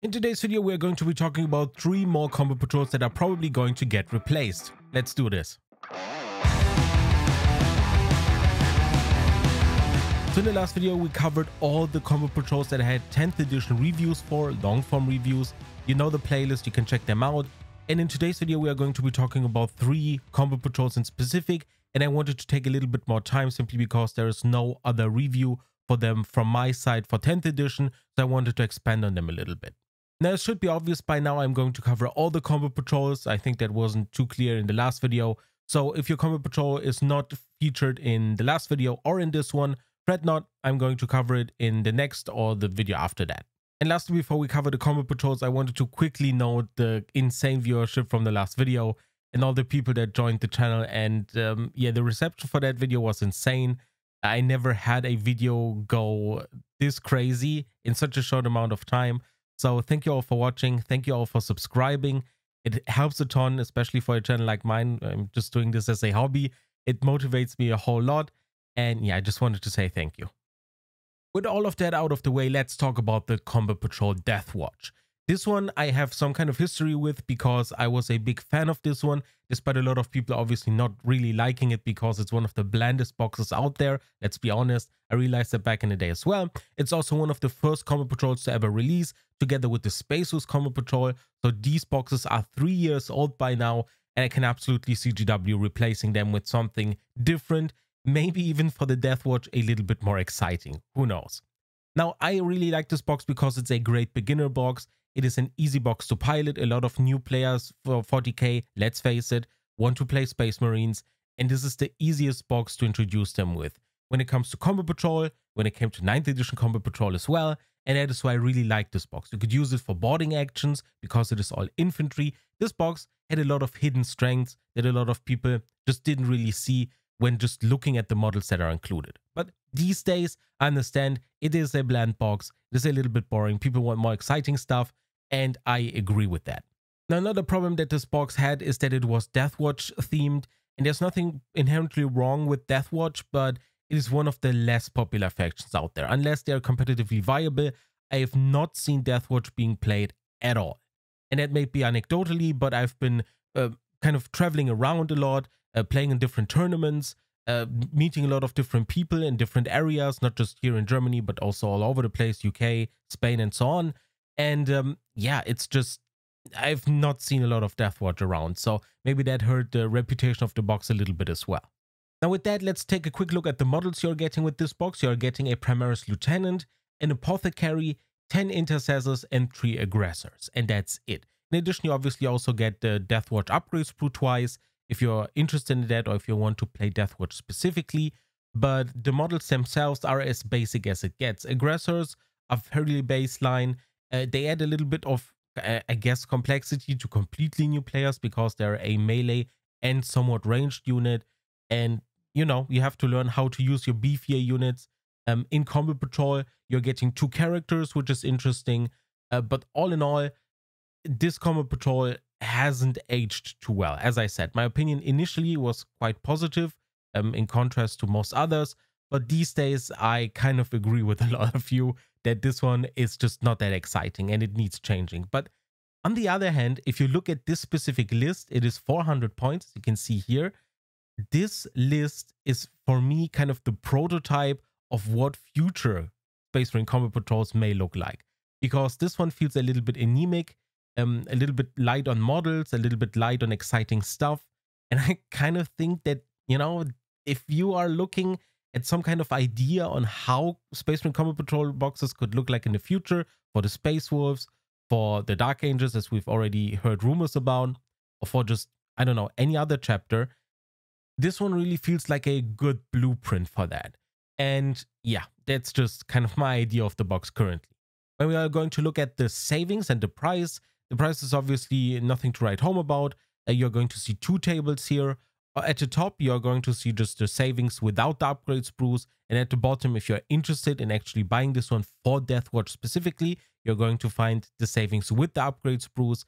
In today's video, we're going to be talking about 3 more combo patrols that are probably going to get replaced. Let's do this. So in the last video, we covered all the combo patrols that I had 10th edition reviews for, long form reviews. You know the playlist, you can check them out. And in today's video, we are going to be talking about 3 combo patrols in specific. And I wanted to take a little bit more time simply because there is no other review for them from my side for 10th edition. So I wanted to expand on them a little bit. Now, it should be obvious by now I'm going to cover all the combo patrols. I think that wasn't too clear in the last video. So if your combo patrol is not featured in the last video or in this one, fret not, I'm going to cover it in the next or the video after that. And lastly, before we cover the combo patrols, I wanted to quickly note the insane viewership from the last video and all the people that joined the channel. And yeah, the reception for that video was insane. I never had a video go this crazy in such a short amount of time. So thank you all for watching. Thank you all for subscribing. It helps a ton, especially for a channel like mine. I'm just doing this as a hobby. It motivates me a whole lot. And yeah, I just wanted to say thank you. With all of that out of the way, let's talk about the combo patrol Deathwatch. This one I have some kind of history with because I was a big fan of this one, despite a lot of people obviously not really liking it because it's one of the blandest boxes out there. Let's be honest, I realized that back in the day as well. It's also one of the first combo patrols to ever release, together with the Space Wars combo patrol. So these boxes are 3 years old by now, and I can absolutely see GW replacing them with something different, maybe even for the Deathwatch a little bit more exciting. Who knows? Now, I really like this box because it's a great beginner box. It is an easy box to pilot. A lot of new players for 40k, let's face it, want to play Space Marines, and this is the easiest box to introduce them with. When it comes to Combo Patrol, when it came to 9th edition Combo Patrol as well, and that is why I really like this box. You could use it for boarding actions because it is all infantry. This box had a lot of hidden strengths that a lot of people just didn't really see when just looking at the models that are included. But these days, I understand it is a bland box, it is a little bit boring, people want more exciting stuff, and I agree with that. Now, another problem that this box had is that it was Deathwatch themed, and there's nothing inherently wrong with Deathwatch, but it is one of the less popular factions out there. Unless they are competitively viable, I have not seen Deathwatch being played at all. And that may be anecdotally, but I've been kind of traveling around a lot, playing in different tournaments, meeting a lot of different people in different areas, not just here in Germany, but also all over the place, UK, Spain, and so on. And yeah, it's just, I've not seen a lot of Deathwatch around, so maybe that hurt the reputation of the box a little bit as well. Now with that, let's take a quick look at the models you're getting with this box. You're getting a Primaris Lieutenant, an Apothecary, 10 Intercessors, and 3 Aggressors, and that's it. In addition, you obviously also get the Deathwatch upgrade sprue twice, if you're interested in that or if you want to play Deathwatch specifically, but the models themselves are as basic as it gets. Aggressors are fairly baseline. They add a little bit of, I guess, complexity to completely new players because they're a melee and somewhat ranged unit. And, you know, you have to learn how to use your beefier units. In Combo Patrol, you're getting 2 characters, which is interesting. But all in all, this Combo Patrol hasn't aged too well. As I said, my opinion initially was quite positive in contrast to most others. But these days, I kind of agree with a lot of you that this one is just not that exciting and it needs changing. But on the other hand, if you look at this specific list, it is 400 points, as you can see here. This list is, for me, kind of the prototype of what future Space Marine Combo Patrols may look like. Because this one feels a little bit anemic, a little bit light on models, a little bit light on exciting stuff. And I kind of think that, you know, if you are looking at some kind of idea on how Space Marine Combo Patrol boxes could look like in the future for the Space Wolves, for the Dark Angels, as we've already heard rumors about, or for just, I don't know, any other chapter, this one really feels like a good blueprint for that. And yeah, that's just kind of my idea of the box currently. When we are going to look at the savings and the price is obviously nothing to write home about. You're going to see 2 tables here. At the top, you're going to see just the savings without the upgrade sprues. And at the bottom, if you're interested in actually buying this one for Deathwatch specifically, you're going to find the savings with the upgrade sprues.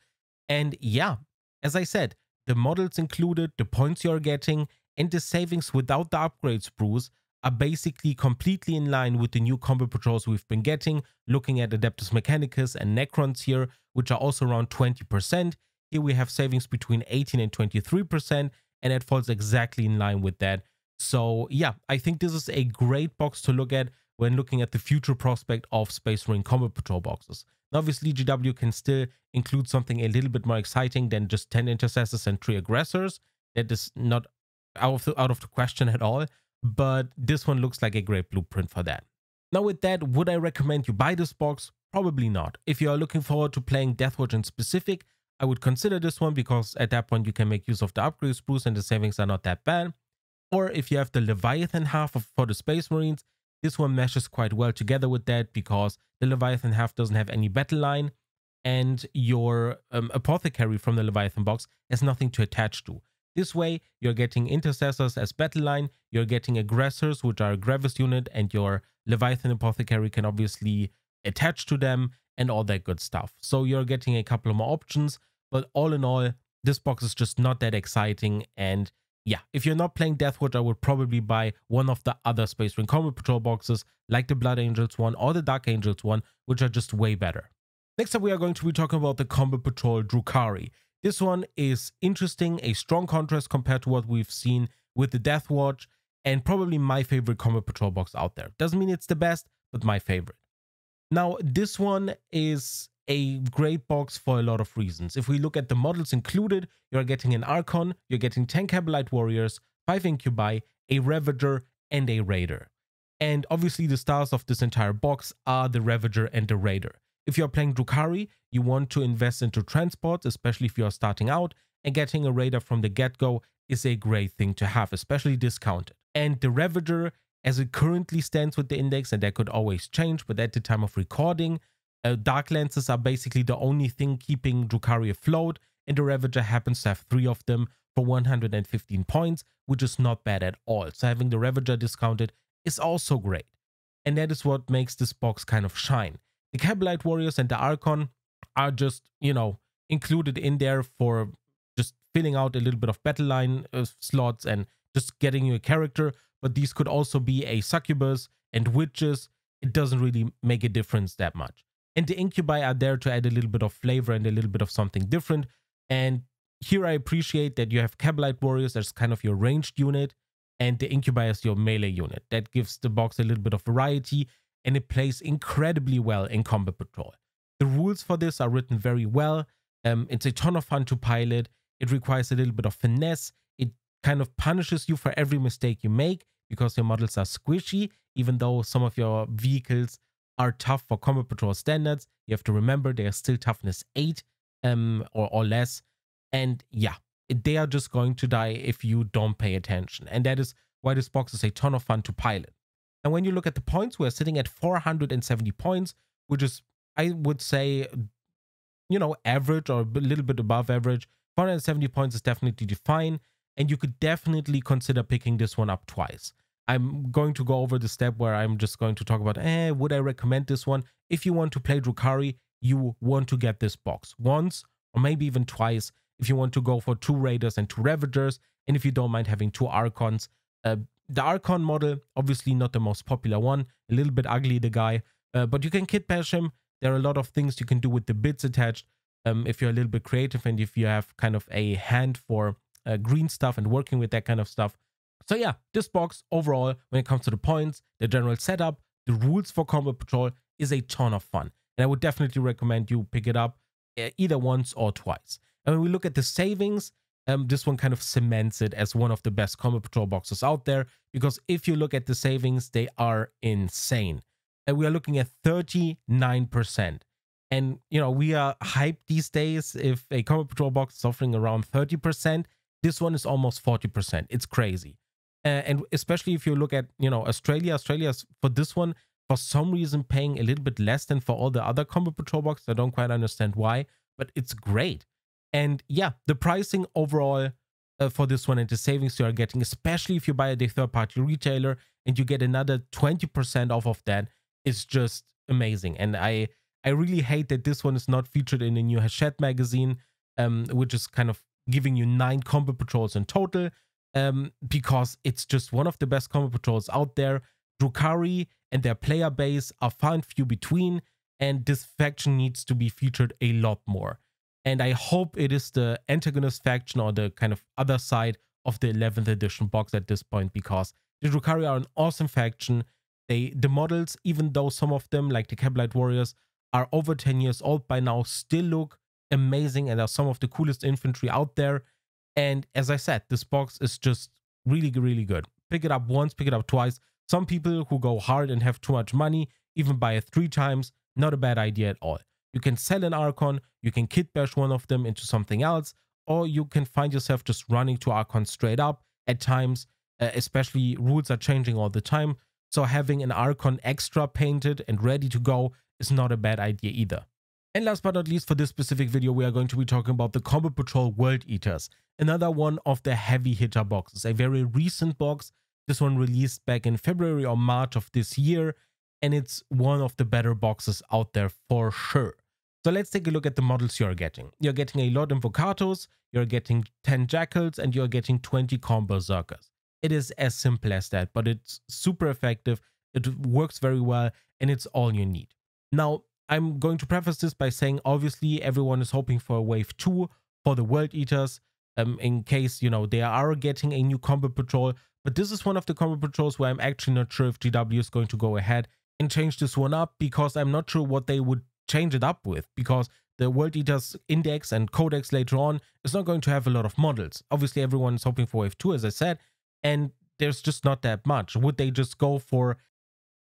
And yeah, as I said, the models included, the points you're getting, and the savings without the upgrade sprues are basically completely in line with the new combo patrols we've been getting, looking at Adeptus Mechanicus and Necrons here, which are also around 20%. Here we have savings between 18 and 23%, and it falls exactly in line with that. So yeah, I think this is a great box to look at when looking at the future prospect of Space Marine Combo Patrol boxes. Now, obviously, GW can still include something a little bit more exciting than just 10 intercessors and 3 aggressors. That is not out of the question at all, but this one looks like a great blueprint for that. Now, with that, would I recommend you buy this box? Probably not. If you are looking forward to playing Deathwatch in specific, I would consider this one, because at that point you can make use of the upgrade spruce and the savings are not that bad. Or if you have the Leviathan half for the Space Marines, this one meshes quite well together with that, because the Leviathan half doesn't have any battle line, and your Apothecary from the Leviathan box has nothing to attach to. This way, you're getting intercessors as battle line, you're getting aggressors, which are a Gravis unit, and your Leviathan Apothecary can obviously attach to them and all that good stuff. So you're getting a couple of more options, but all in all, this box is just not that exciting. And yeah, if you're not playing Deathwatch, I would probably buy one of the other Space Marine Combo Patrol boxes, like the Blood Angels one or the Dark Angels one, which are just way better. Next up, we are going to be talking about the Combo Patrol Drukhari. This one is interesting, a strong contrast compared to what we've seen with the Deathwatch, and probably my favorite Combo Patrol box out there. Doesn't mean it's the best, but my favorite. Now, this one is a great box for a lot of reasons. If we look at the models included, you're getting an Archon, you're getting 10 Kabalite Warriors, 5 Incubi, a Ravager, and a Raider. And obviously the stars of this entire box are the Ravager and the Raider. If you're playing Drukhari, you want to invest into transports, especially if you're starting out, and getting a Raider from the get-go is a great thing to have, especially discounted. And the Ravager, as it currently stands with the index, and that could always change, but at the time of recording, Dark Lances are basically the only thing keeping Drukhari afloat, and the Ravager happens to have 3 of them for 115 points, which is not bad at all. So having the Ravager discounted is also great. And that is what makes this box kind of shine. The Kabalite Warriors and the Archon are just, you know, included in there for just filling out a little bit of battle line slots and just getting you a character. But these could also be a Succubus and Witches. It doesn't really make a difference that much. And the Incubi are there to add a little bit of flavor and a little bit of something different. And here I appreciate that you have Kabalite Warriors as kind of your ranged unit, and the Incubi as your melee unit. That gives the box a little bit of variety, and it plays incredibly well in Combat Patrol. The rules for this are written very well. It's a ton of fun to pilot. It requires a little bit of finesse. It kind of punishes you for every mistake you make, because your models are squishy, even though some of your vehicles are tough for Combat Patrol standards. You have to remember they are still toughness 8 or less. And yeah, they are just going to die if you don't pay attention. And that is why this box is a ton of fun to pilot. And when you look at the points, we're sitting at 470 points, which is, I would say, you know, average or a little bit above average. 470 points is definitely fine, and you could definitely consider picking this one up twice. I'm going to go over the step where I'm just going to talk about, would I recommend this one? If you want to play Drukhari, you want to get this box once or maybe even twice if you want to go for 2 Raiders and 2 Ravagers, and if you don't mind having 2 Archons. The Archon model, obviously not the most popular one, a little bit ugly, the guy, but you can kit bash him. There are a lot of things you can do with the bits attached if you're a little bit creative and if you have kind of a hand for green stuff and working with that kind of stuff. So yeah, this box overall, when it comes to the points, the general setup, the rules for Combat Patrol, is a ton of fun. And I would definitely recommend you pick it up either once or twice. And when we look at the savings, this one kind of cements it as one of the best Combat Patrol boxes out there, because if you look at the savings, they are insane. And we are looking at 39%. And, you know, we are hyped these days if a Combat Patrol box is offering around 30%. This one is almost 40%. It's crazy. And especially if you look at, you know, Australia's for this one, for some reason, paying a little bit less than for all the other Combat Patrol boxes. I don't quite understand why, but it's great. And yeah, the pricing overall for this one and the savings you are getting, especially if you buy at a third-party retailer and you get another 20% off of that, is just amazing. And I really hate that this one is not featured in the new Hachette magazine, which is kind of giving you 9 Combat Patrols in total. because it's just one of the best combo patrols out there. Drukhari and their player base are far and few between, and this faction needs to be featured a lot more. And I hope it is the antagonist faction or the kind of other side of the 11th edition box at this point, because the Drukhari are an awesome faction. The models, even though some of them, like the Cabalite Warriors, are over 10 years old by now, still look amazing and are some of the coolest infantry out there. And as I said, this box is just really, really good. Pick it up once, pick it up twice. Some people who go hard and have too much money even buy it 3 times. Not a bad idea at all. You can sell an Archon, you can kit bash one of them into something else, or you can find yourself just running to Archon straight up at times, especially rules are changing all the time. So having an Archon extra painted and ready to go is not a bad idea either. And last but not least, for this specific video, we are going to be talking about the Combo Patrol World Eaters, another one of the heavy hitter boxes, a very recent box. This one released back in February or March of this year, and it's one of the better boxes out there for sure. So let's take a look at the models you're getting. You're getting a Lord Invocatus, you're getting 10 Jackals, and you're getting 20 Combo Berserkers. It is as simple as that, but it's super effective, it works very well, and it's all you need. Now, I'm going to preface this by saying, obviously, everyone is hoping for a wave 2 for the World Eaters, in case, you know, they are getting a new Combo Patrol. But this is one of the Combo Patrols where I'm actually not sure if GW is going to go ahead and change this one up, because I'm not sure what they would change it up with, because the World Eaters Index and Codex later on is not going to have a lot of models. Obviously, everyone is hoping for wave 2, as I said, and there's just not that much. Would they just go for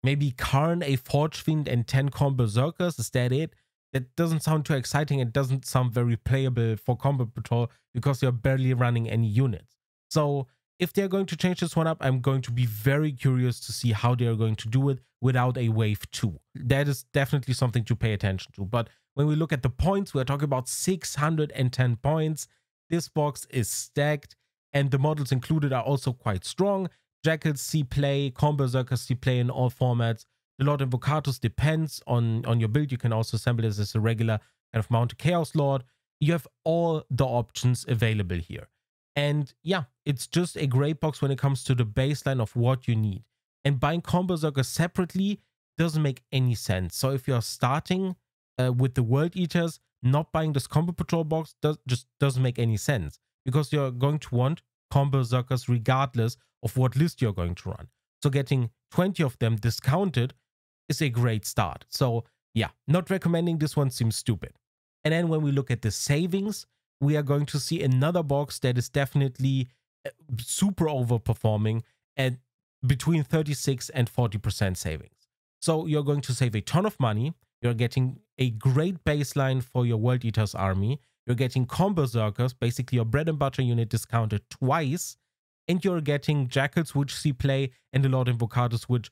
maybe Karn, a Forge Fiend, and 10 Combo Berserkers? Is that it? That doesn't sound too exciting. It doesn't sound very playable for Combo Patrol because you're barely running any units. So if they're going to change this one up, I'm going to be very curious to see how they're going to do it without a wave 2. That is definitely something to pay attention to. But when we look at the points, we're talking about 610 points. This box is stacked, and the models included are also quite strong. Jackals see play, Combo Berserkers see play in all formats. The Lord Invocatus depends on your build. You can also assemble this as a regular kind of mounted Chaos Lord. You have all the options available here. And yeah, it's just a great box when it comes to the baseline of what you need. And buying Combo Berserkers separately doesn't make any sense. So if you're starting with the World Eaters, not buying this Combo Patrol box just doesn't make any sense, because you're going to want Combo Berserkers regardless of what list you're going to run. So getting 20 of them discounted is a great start. So yeah, not recommending this one seems stupid. And then when we look at the savings, we are going to see another box that is definitely super overperforming at between 36 and 40% savings. So you're going to save a ton of money. You're getting a great baseline for your World Eaters army. You're getting Combo Berserkers, basically your bread and butter unit, discounted twice. And you're getting Jackals, which see play, and the Lord Invocatus, which,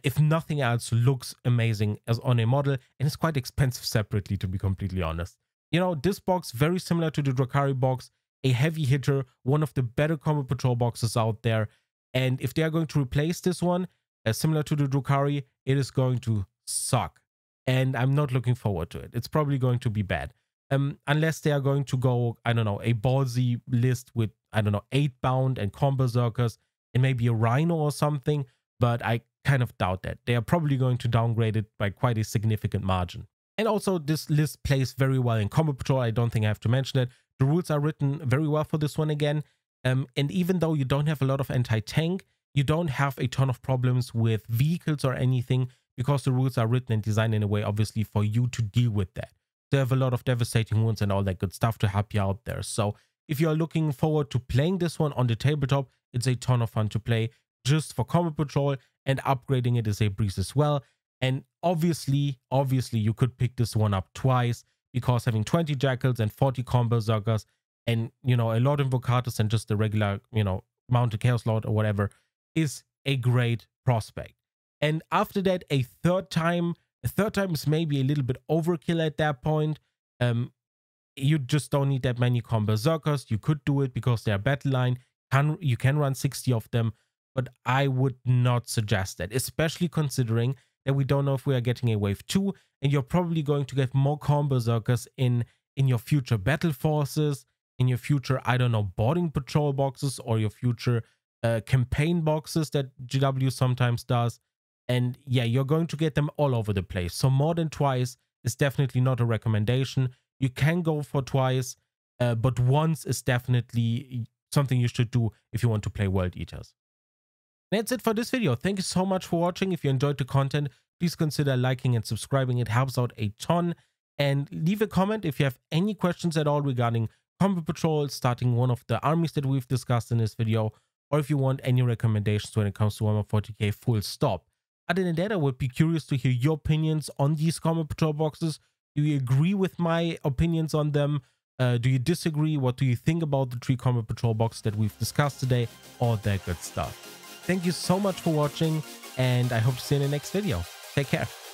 if nothing else, looks amazing as on a model, and it's quite expensive separately, to be completely honest. You know, this box, very similar to the Drukhari box, a heavy hitter, one of the better Combo Patrol boxes out there. And if they are going to replace this one, similar to the Drukhari, it is going to suck. And I'm not looking forward to it. It's probably going to be bad. Unless they are going to go, I don't know, a ballsy list with, I don't know, 8-bound and Combo Berserkers and maybe a Rhino or something. But I kind of doubt that. They are probably going to downgrade it by quite a significant margin. And also, this list plays very well in Combo Patrol. I don't think I have to mention it. The rules are written very well for this one again. And even though you don't have a lot of anti-tank, you don't have a ton of problems with vehicles or anything, because the rules are written and designed in a way, obviously, for you to deal with that. They have a lot of devastating wounds and all that good stuff to help you out there. So if you are looking forward to playing this one on the tabletop, it's a ton of fun to play just for Combo Patrol, and upgrading it is a breeze as well. And obviously, you could pick this one up twice, because having 20 Jackals and 40 Combo Berserkers and, you know, a Lord Invocatus and just a regular, you know, mounted Chaos Lord or whatever is a great prospect. And after that, a third time is maybe a little bit overkill at that point. You just don't need that many Combo Berserkers. You could do it because they're battle line. You can run 60 of them, but I would not suggest that, especially considering that we don't know if we are getting a wave 2, and you're probably going to get more Combo Berserkers in your future battle forces. in your future, I don't know, boarding patrol boxes or your future campaign boxes that GW sometimes does. And yeah, you're going to get them all over the place. So more than twice is definitely not a recommendation. You can go for twice, but once is definitely something you should do if you want to play World Eaters. That's it for this video. Thank you so much for watching. If you enjoyed the content, please consider liking and subscribing. It helps out a ton. And leave a comment if you have any questions at all regarding Combat Patrol, starting one of the armies that we've discussed in this video, or if you want any recommendations when it comes to Warhammer 40k full stop. Other than that, I would be curious to hear your opinions on these Combat Patrol boxes. Do you agree with my opinions on them? Do you disagree? What do you think about the 3 Combat Patrol boxes that we've discussed today? All that good stuff. Thank you so much for watching, and I hope to see you in the next video. Take care.